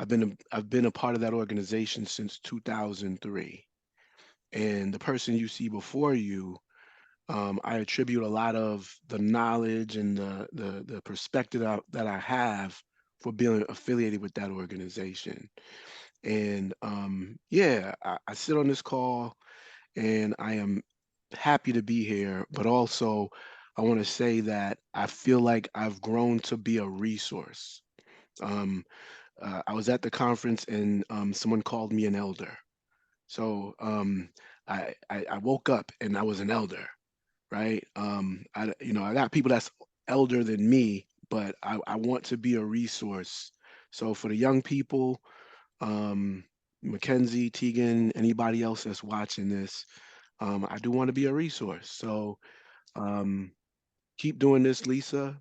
I've been a part of that organization since 2003. And the person you see before you I attribute a lot of the knowledge and the perspective that I have for being affiliated with that organization. And yeah, I sit on this call and I am happy to be here, but also I want to say that I feel like I've grown to be a resource. Um, I was at the conference and someone called me an elder. So I woke up and I was an elder, right? I got people that's elder than me, but I want to be a resource. So for the young people, um, Mackenzie, Tegan, anybody else that's watching this, I do want to be a resource. So um, keep doing this, Lisa.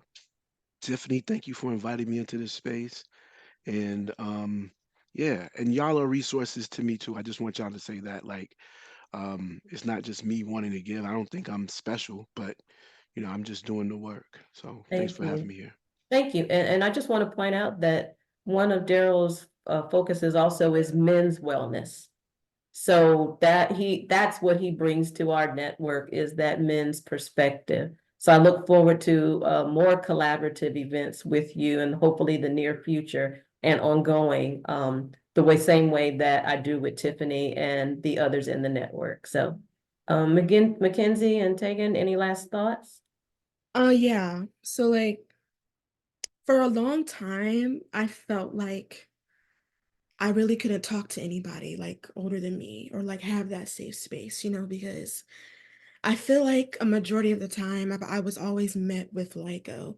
Tiffany, thank you for inviting me into this space. And yeah, and y'all are resources to me too. I just want y'all to say that, like, it's not just me wanting to give. I don't think I'm special, but I'm just doing the work. So thanks Thank for having you. me here. Thank you. And I just want to point out that one of Daryl's focuses also is men's wellness. So that's what he brings to our network, is that men's perspective. So I look forward to more collaborative events with you, and hopefully the near future and ongoing, same way that I do with Tiffany and the others in the network. So again, Mackenzie and Tegan, any last thoughts? Yeah. So like for a long time, I felt like I really couldn't talk to anybody like older than me or like have that safe space, because I feel like a majority of the time I was always met with like, oh,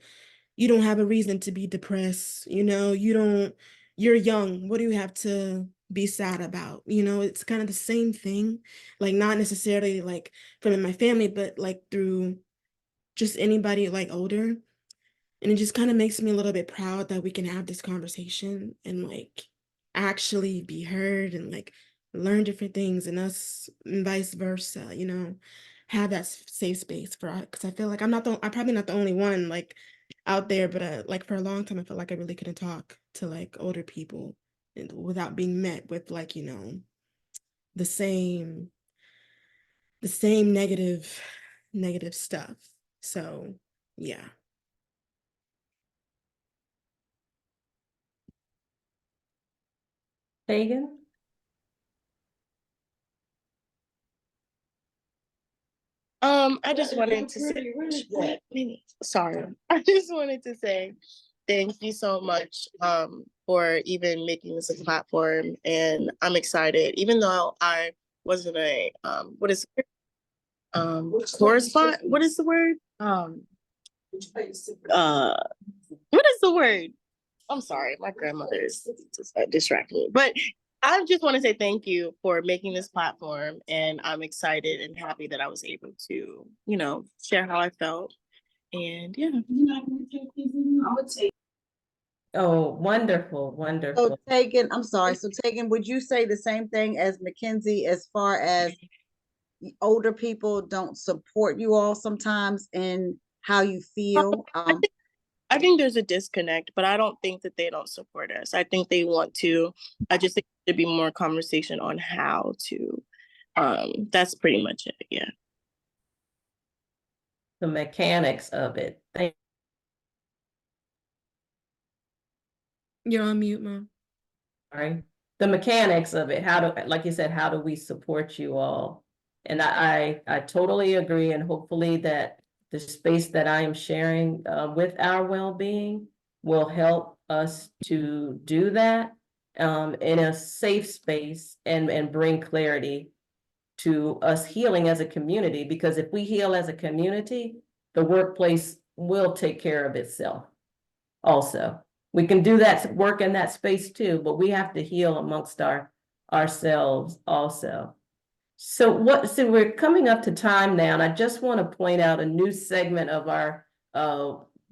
you don't have a reason to be depressed, you're young. What do you have to be sad about? It's kind of the same thing, like not necessarily like from in my family, but like through just anybody like older. And it just kind of makes me a little bit proud that we can have this conversation and like actually be heard and like learn different things, and us and vice versa, have that safe space for, because I feel like I'm probably not the only one like out there, but like for a long time I felt like I really couldn't talk to like older people and without being met with like, the same negative stuff. So yeah. Tegan? I just wanted to say, sorry, I just wanted to say thank you so much for even making this a platform, and I'm excited, even though I wasn't a correspond, what is the word? What is the word? I'm sorry, my grandmother is just distracting me. But I just want to say thank you for making this platform, and I'm excited and happy that I was able to, share how I felt. And yeah. Oh, wonderful, So wonderful. Tegan, I'm sorry. So Tegan, would you say the same thing as Mackenzie as far as older people don't support you all sometimes in how you feel? I think there's a disconnect, but I don't think that they don't support us. I think they want to. I just think there should be more conversation on how to. That's pretty much it. Yeah. The mechanics of it. You're on mute, Mom. Sorry. The mechanics of it. Like you said, how do we support you all? And I totally agree, and hopefully that the space that I am sharing with our well-being will help us to do that in a safe space, and bring clarity to us healing as a community, because if we heal as a community, the workplace will take care of itself also. We can do that work in that space too, but we have to heal amongst ourselves also. So we're coming up to time now, and I just want to point out a new segment of our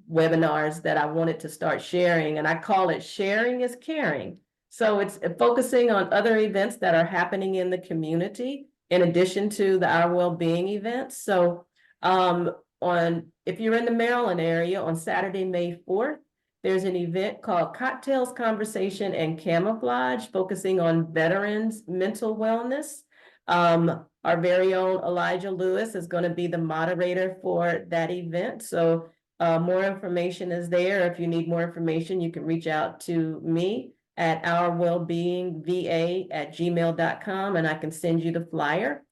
webinars that I wanted to start sharing, and I call it Sharing is Caring. So it's focusing on other events that are happening in the community in addition to the Our Wellbeing events. So if you're in the Maryland area on Saturday, May 4th, there's an event called Cocktails, Conversation, and Camouflage, focusing on veterans' mental wellness. Our very own Elijah Lewis is going to be the moderator for that event. So more information is there. If you need more information, you can reach out to me at ourwellbeingva@gmail.com, and I can send you the flyer.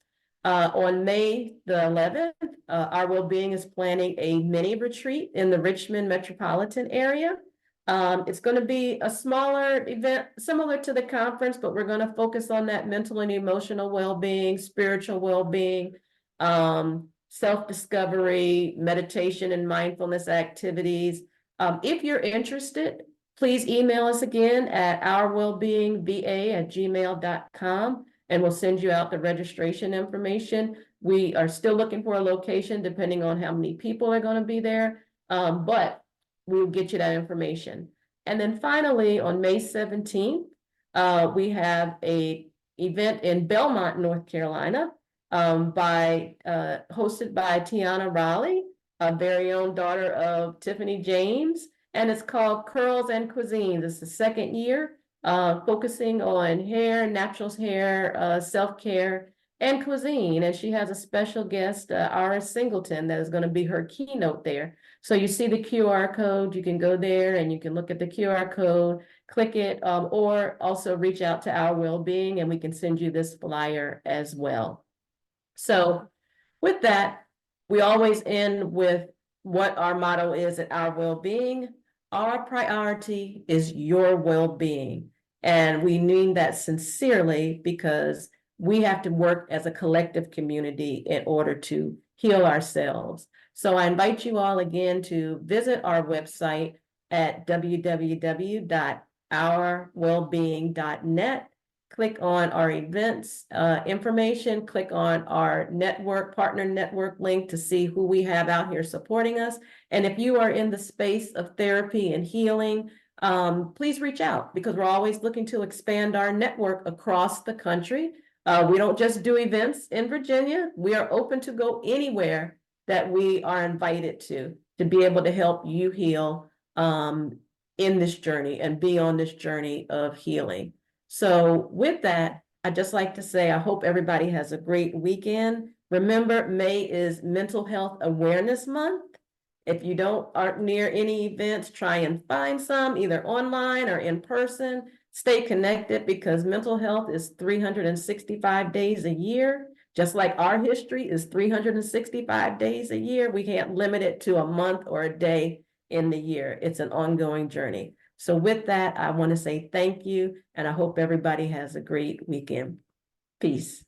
On May the 11th, Our Wellbeing is planning a mini retreat in the Richmond metropolitan area. It's going to be a smaller event, similar to the conference, but we're going to focus on that mental and emotional well-being, spiritual well-being, self-discovery, meditation and mindfulness activities. If you're interested, please email us again at ourwellbeingva@gmail.com, and we'll send you out the registration information. We are still looking for a location depending on how many people are going to be there, but we'll get you that information. And then finally, on May 17th, we have a event in Belmont, North Carolina, hosted by Tiana Raleigh, a very own daughter of Tiffany James, and it's called Curls and Cuisines. It's the second year, focusing on hair, natural hair, self-care, and cuisine. And she has a special guest, Iris Singleton, that is going to be her keynote there. So you see the QR code, you can go there and you can look at the QR code, click it, or also reach out to Our Wellbeing and we can send you this flyer as well. So with that, we always end with what our motto is at Our Wellbeing. Our priority is your well-being. And we mean that sincerely because we have to work as a collective community in order to heal ourselves. So I invite you all again to visit our website at www.ourwellbeing.net. Click on our events information, click on our partner network link to see who we have out here supporting us. And if you are in the space of therapy and healing, please reach out because we're always looking to expand our network across the country. We don't just do events in Virginia. We are open to go anywhere that we are invited to be able to help you heal in this journey and be on this journey of healing. So with that, I'd just like to say, I hope everybody has a great weekend. Remember, May is Mental Health Awareness Month. If you aren't near any events, try and find some either online or in person. Stay connected because mental health is 365 days a year. Just like our history is 365 days a year, we can't limit it to a month or a day in the year. It's an ongoing journey. So with that, I want to say thank you, and I hope everybody has a great weekend. Peace.